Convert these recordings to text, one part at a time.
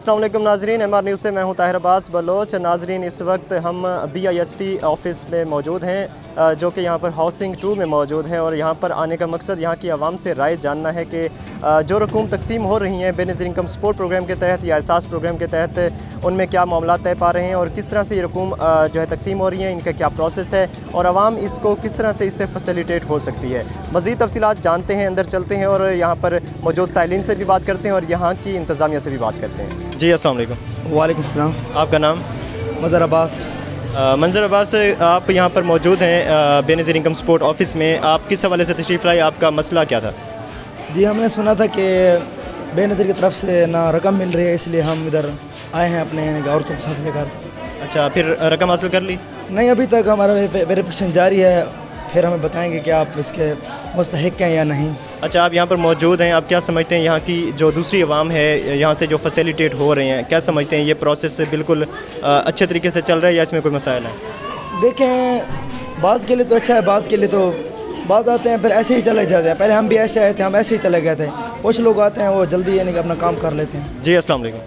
अस्सलाम वालेकुम नाजरीन, MR न्यूज़ से मैं हूं ताहिर अब्बास बलोच। नाजरीन, इस वक्त हम BISP ऑफ़िस में मौजूद हैं, जो कि यहां पर हाउसिंग 2 में मौजूद है। और यहां पर आने का मकसद यहां की आवाम से राय जानना है कि जो रकूम तकसीम हो रही हैं बेनज़ीर इनकम सपोर्ट प्रोग्राम के तहत या एहसास प्रोग्राम के तहत, उनमें क्या मामला तय पा रहे हैं और किस तरह से ये रकूम जो है तकसीम हो रही हैं, इनका क्या प्रोसेस है और आवाम इसको किस तरह से इससे फैसिलिटेट हो सकती है। मज़ीद तफसीलात जानते हैं, अंदर चलते हैं और यहाँ पर मौजूद साइलिन से भी बात करते हैं और यहाँ की इंतज़ामिया से भी बात करते हैं। जी अस्सलाम वालेकुम। वालेकुम सलाम। आपका नाम? मंजर अब्बास। मंजर अब्बास, आप यहाँ पर मौजूद हैं बेनज़ीर इनकम सपोर्ट ऑफ़िस में। आप किस हवाले से तशरीफ़ लाए, आपका मसला क्या था? जी, हमने सुना था कि बेनज़ीर की तरफ से ना रकम मिल रही है, इसलिए हम इधर आए हैं अपने औरतों के साथ लेकर। अच्छा, फिर रकम हासिल कर ली? नहीं, अभी तक हमारा वेरिफिकेशन जारी है, फिर हमें बताएंगे कि आप इसके मुस्तहिक हैं या नहीं। अच्छा, आप यहाँ पर मौजूद हैं, आप क्या समझते हैं यहाँ की जो दूसरी आवाम है यहाँ से जो फैसिलिटेट हो रहे हैं, क्या समझते हैं ये प्रोसेस बिल्कुल अच्छे तरीके से चल रहा है या इसमें कोई मसाइल है? देखें, बाज़ के लिए तो अच्छा है, बाज़ के लिए तो बाज़ आते हैं फिर ऐसे ही चले जाते हैं। पहले हम भी ऐसे आए थे, हम ऐसे ही चले गए थे। कुछ लोग आते हैं वो जल्दी यानी कि अपना काम कर लेते हैं। जी अस्सलाम वालेकुम।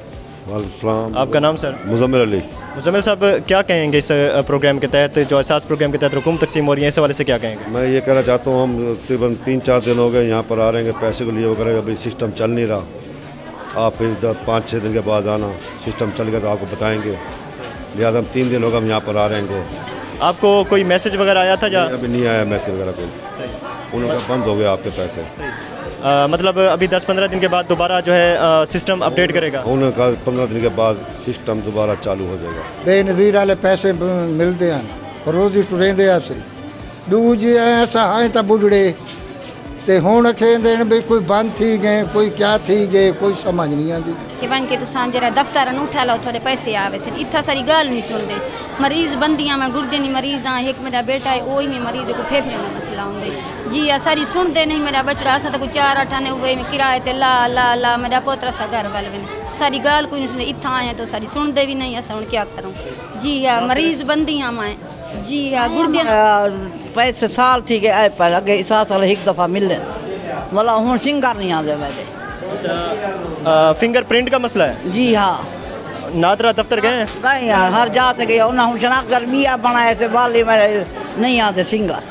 वालेकुम। आपका नाम सर? मुज़म्मिल अली। मुज़म्मिल साहब, क्या कहेंगे इस प्रोग्राम के तहत, जो एहसास प्रोग्राम के तहत रकूम तकसीम हो रही है, इस हवाले से क्या कहेंगे? मैं ये कहना चाहता हूँ, हम तकरीबन 3-4 दिन हो गए यहाँ पर आ रहे हैं, पैसे को लिए वगैरह अभी सिस्टम चल नहीं रहा। आप इधर 5-6 दिन के बाद आना, सिस्टम चल गया तो आपको बताएंगे। लिहाजा हम 3 दिन हो गए हम यहाँ पर आ रहे हैं। आपको कोई मैसेज वगैरह आया था? अभी नहीं आया मैसेज वगैरह कोई, उनका बंद हो गया आपके पैसे। मतलब अभी 10-15 दिन के बाद दोबारा जो है सिस्टम अपडेट करेगा? उनका 15 दिन के बाद सिस्टम दोबारा चालू हो जाएगा। बेनज़ीर वाले पैसे मिलते हैं, रोज़ी टुरेंदे ऐसे दूजे ऐसा आए तो बुढ़े ते हुण खेंदे भी कोई बंद थी गए, कोई क्या थी गए, कोई समझ नहीं आती कि बन के तुसां जरा दफ्तर उठा लो, थोड़े पैसे आवे से इतना सारी गाल नहीं सुनते। मरीज बंदियां मैं गुर्दे नहीं मरीज हाँ, एक मेरा बेटा है वो ही में मरीज को फेफड़े में मसला होंगे जी। सारी सुनते नहीं, मेरा बचड़ा असा तो कोई 4-8 आने हुए में किराए ते ला ला ला मेरा पोतरा सा घर वाल बने सारी गाल कोई नहीं सुनते। इतना आए तो सारी सुनते भी नहीं, ऐसा हूँ क्या करूँ जी। हाँ, मरीज बंदियां मैं जी। हाँ, गुर्दे पैसे साल थी गए पर अगे इस साल एक दफ़ा मिले मतलब हूँ सिंगर नहीं आते मेरे। अच्छा, फिंगरप्रिंट का मसला है जी। हाँ, नादरा दफ्तर गए? गए यार, हर जाते गए उन्हें शनाख्त मियाँ बनाए से वाले मेरे नहीं आते सिंगर।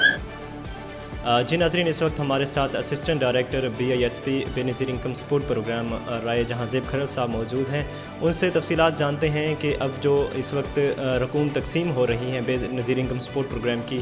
जी नाज़रीन, इस वक्त हमारे साथ assistant director BISP Benazir income support program Rai Jahanzeb Kharal साहब मौजूद हैं। उनसे तफसीलात जानते हैं कि अब जो इस वक्त रकूम तकसीम हो रही हैं बेनज़ीर इनकम सपोर्ट प्रोग्राम की,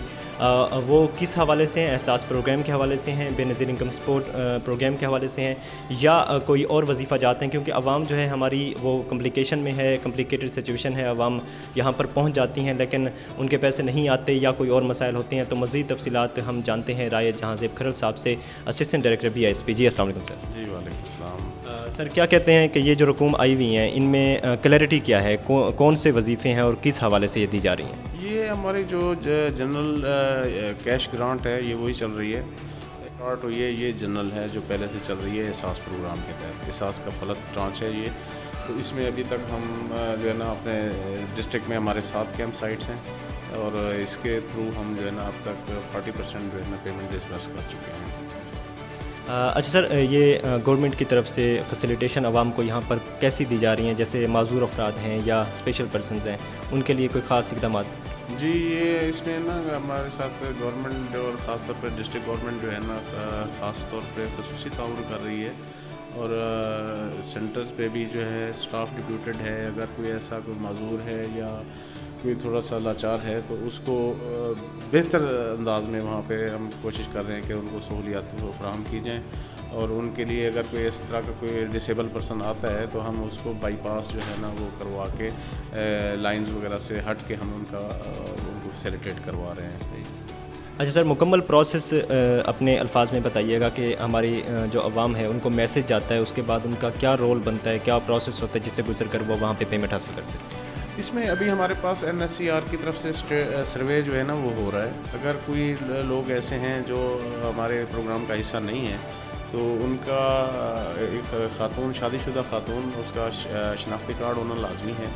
वो किस हवाले से हैं, एहसास प्रोग्राम के हवाले से हैं, बेनज़ीर इनकम सपोर्ट प्रोग्राम के हवाले से हैं या कोई और वजीफ़ा जाते हैं। क्योंकि आवाम जो है हमारी वो कम्प्लिकेशन में है, कम्प्लिकेटेड सिचुएशन है, आवाम यहाँ पर पहुँच जाती हैं लेकिन उनके पैसे नहीं आते या कोई और मसाइल होते हैं। तो मज़ीद तफसीलात हम जानते हैं राय जहांज़ेब खरल साहब से, असिस्टेंट डायरेक्टर BISP। जी अस्सलाम वालेकुम सर। जी वालेकुम सलाम। सर, क्या कहते हैं कि ये जो रकूम आई हुई हैं इनमें क्लैरिटी क्या है, कौन से वजीफ़े हैं और किस हवाले से ये दी जा रही हैं? ये हमारी जो जनरल कैश ग्रांट है ये वही चल रही है। पार्ट ये जनरल है जो पहले से चल रही है एहसास प्रोग्राम के तहत। एहसास का फलक ब्रांच है ये, तो इसमें अभी तक हम जो है ना अपने डिस्ट्रिक्ट में हमारे 7 कैंप साइट्स हैं और इसके थ्रू हम जो है ना अब तक 40% जो है ना पेमेंट डिस्बर्स कर चुके हैं। अच्छा सर, ये गवर्नमेंट की तरफ से फैसिलिटेशन आवाम को यहाँ पर कैसी दी जा रही हैं? जैसे माजूर अफराद हैं या स्पेशल पर्सनस हैं, उनके लिए कोई ख़ास इक़दाम? जी, ये इसमें ना हमारे साथ गवर्नमेंट और ख़ास तौर पर डिस्ट्रिक्ट गवर्नमेंट जो है ना ख़ास तौर पे ख़ुसूसी ताउन कर रही है और सेंटर्स पे भी जो है स्टाफ डिप्यूटेड है। अगर कोई ऐसा कोई माजूर है या कोई थोड़ा सा लाचार है तो उसको बेहतर अंदाज में वहाँ पे हम कोशिश कर रहे हैं कि उनको सहूलियात फराहम की जाएँ और उनके लिए अगर कोई इस तरह का कोई डिसेबल पर्सन आता है तो हम उसको बाईपास जो है ना वो करवा के लाइंस वगैरह से हट के हम उनको फैसिलिटेट करवा रहे हैं। अच्छा सर, मुकम्मल प्रोसेस अपने अल्फाज में बताइएगा कि हमारी जो आवाम है उनको मैसेज जाता है, उसके बाद उनका क्या रोल बनता है, क्या प्रोसेस होता है जिससे गुजर कर वो वहाँ पे पेमेंट हासिल कर सकते? इसमें अभी हमारे पास NSCR की तरफ से सर्वे जो है ना वो हो रहा है। अगर कोई लोग ऐसे हैं जो हमारे प्रोग्राम का हिस्सा नहीं है तो उनका एक खातून, शादीशुदा खातून, उसका शनाख्ती कार्ड होना लाजमी है।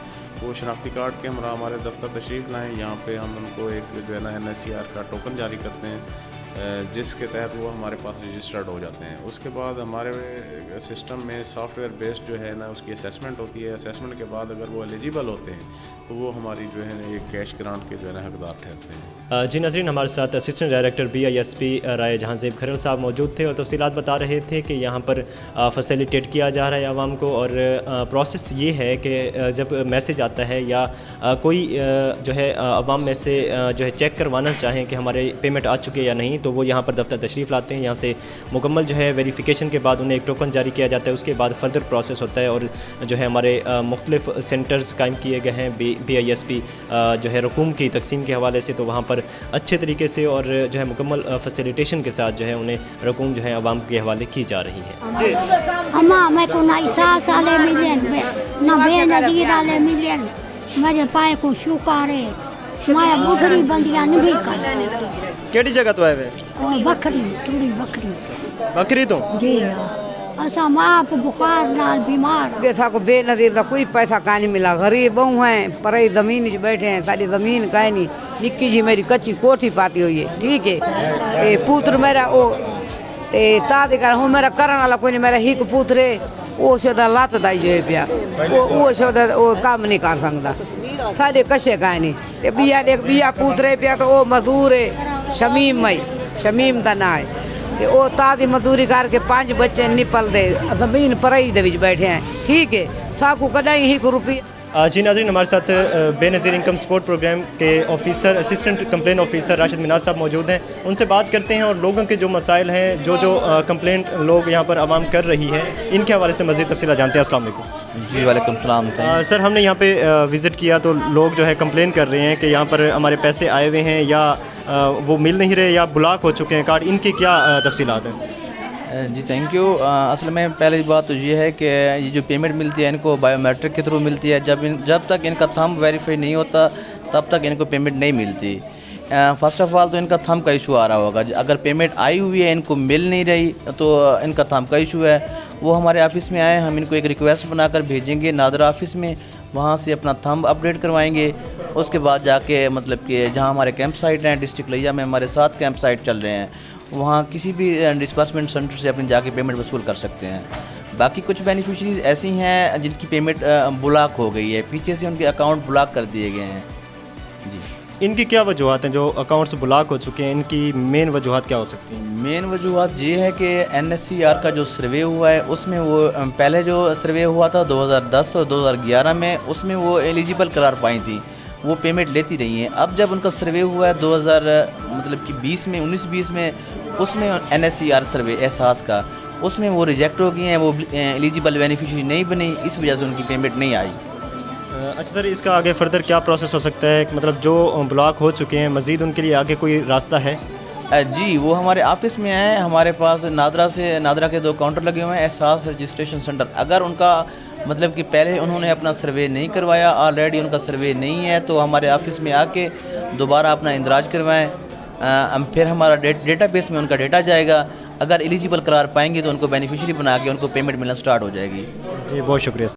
वो शनाख्ती कार्ड के हमरा हमारे दफ्तर तशरीफ़ लाएँ, यहाँ पे हम उनको एक जो है ना NSCR का टोकन जारी करते हैं जिसके तहत वो हमारे पास रजिस्टर्ड हो जाते हैं। उसके बाद हमारे सिस्टम में सॉफ्टवेयर बेस्ड जो है ना उसकी असेसमेंट होती है। असेसमेंट के बाद अगर वो एलिजिबल होते हैं तो वो हमारी जो है ना ये कैश ग्रांट के जो है ना हकदार ठहरते हैं। जी नाज़रीन, हमारे साथ असिस्टेंट डायरेक्टर BISP राय जहाँज़ेब खरल साहब मौजूद थे और तफसीलात बता रहे थे कि यहाँ पर फैसिलिटेट किया जा रहा है आवाम को। और प्रोसेस ये है कि जब मैसेज आता है या कोई जो है आवाम में से जो है चेक करवाना चाहें कि हमारे पेमेंट आ चुके या नहीं, तो वो यहाँ पर दफ्तर तशरीफ़ लाते हैं। यहाँ से मुकम्मल जो है वेरिफिकेशन के बाद उन्हें एक टोकन जारी किया जाता है। उसके बाद फर्दर प्रोसेस होता है और जो है हमारे मुख्तलिफ सेंटर्स कायम किए गए हैं BISP जो है रकूम की तकसीम के हवाले से, तो वहाँ पर अच्छे तरीके से और जो है मुकम्मल फैसिलिटेशन के साथ जो है उन्हें रकूम जो है आवाम के हवाले की जा रही है। जी मैं को ना साले मिलियन ना बेनजीर वाले मिलियन मेरे पाए को शुक्र है मैं बुढ़ी बंदियां नहीं कर केड़ी जगह तो है वे बकरी थोड़ी बकरी तो जी असा मां बुखार नाल बीमार पैसा को बेनजीर का कोई पैसा का नहीं मिला। गरीब बहु हैं पर जमीन च बैठे हैं, सारी जमीन का नहीं। निक्की जी मेरी कच्ची कोठी पाती हुई है, ठीक है। पुत्र मेरा वो तादे कर हूँ मेरा करने वाला कोई नहीं। मेरा हिक पुत्र है वो शोदा लत दा जो पिया वो शोदा वो काम नहीं कर सकता। सारे कशे का नहीं। बिया पुत्र है पिया तो वो मजदूर है शमीम दा ना है ते वो तादी मजदूरी करके 5 बच्चे निपल दे जमीन परई दे विच बैठे हैं, ठीक है। साकू कदाई हिक रुपया। जी नाज़रीन, हमारे साथ बेनज़ीर इनकम सपोर्ट प्रोग्राम के officer assistant complaint officer Rashid Minaj साहब मौजूद हैं। उनसे बात करते हैं और लोगों के जो मसाइल हैं जो कंप्लेंट लोग यहाँ पर आवाम कर रही है इनके हवाले से मज़ीद तफसीलात जानते हैं। अस्सलाम वालेकुम। जी वालेकुम सलाम। सर, हमने यहाँ पे विज़िट किया तो लोग जो है कंप्लेन कर रहे हैं कि यहाँ पर हमारे पैसे आए हुए हैं या वो मिल नहीं रहे या ब्लॉक हो चुके हैं कार्ड, इनकी क्या तफसीलात हैं? जी थैंक यू। असल में पहली बात तो ये है कि ये जो पेमेंट मिलती है इनको बायोमेट्रिक के थ्रू मिलती है। जब तक इनका थंब वेरीफाई नहीं होता तब तक इनको पेमेंट नहीं मिलती। फ़र्स्ट ऑफ़ ऑल तो इनका थंब का इशू आ रहा होगा। अगर पेमेंट आई हुई है इनको मिल नहीं रही तो इनका थंब का इशू है। वो हमारे ऑफ़िस में आए, हम इनको एक रिक्वेस्ट बनाकर भेजेंगे नादरा ऑफ़िस में, वहाँ से अपना थंब अपडेट करवाएंगे। उसके बाद जाके मतलब कि जहाँ हमारे कैंप साइट हैं डिस्ट्रिक्ट लिया में हमारे 7 कैंप साइट चल रहे हैं, वहाँ किसी भी डिस्बर्समेंट सेंटर से अपनी जाके पेमेंट वसूल कर सकते हैं। बाकी कुछ बेनिफिशरीज ऐसी हैं जिनकी पेमेंट ब्लॉक हो गई है, पीछे से उनके अकाउंट ब्लॉक कर दिए गए हैं। जी, इनकी क्या वजूहत हैं जो अकाउंट्स ब्लॉक हो चुके हैं? इनकी मेन वजूहत क्या हो सकती हैं? मेन वजूहत ये है कि NSCR का जो सर्वे हुआ है उसमें वो पहले जो सर्वे हुआ था 2010 और 2011 में, उसमें वो एलिजिबल करार पाई थी, वो पेमेंट लेती रही हैं। अब जब उनका सर्वे हुआ है 19-20 में उसमें NSCR सर्वे एहसास का, उसमें वो रिजेक्ट हो गई हैं, वो एलिजिबल बेनिफिशियरी नहीं बनी, इस वजह से उनकी पेमेंट नहीं आई। अच्छा सर, इसका आगे फर्दर क्या प्रोसेस हो सकता है? मतलब जो ब्लॉक हो चुके हैं मज़ीद उनके लिए आगे कोई रास्ता है? जी, वो हमारे ऑफ़िस में आए, हमारे पास नादरा के 2 काउंटर लगे हुए हैं, एहसास रजिस्ट्रेशन सेंटर। अगर उनका मतलब कि पहले उन्होंने अपना सर्वे नहीं करवाया, ऑलरेडी उनका सर्वे नहीं है, तो हमारे ऑफ़िस में आके दोबारा अपना इंदराज करवाएं। फिर हमारा डेटाबेस में उनका डेटा जाएगा। अगर एलिजिबल करार पाएंगे तो उनको बेनिफिशियरी बना के उनको पेमेंट मिलना स्टार्ट हो जाएगी। जी, बहुत शुक्रिया।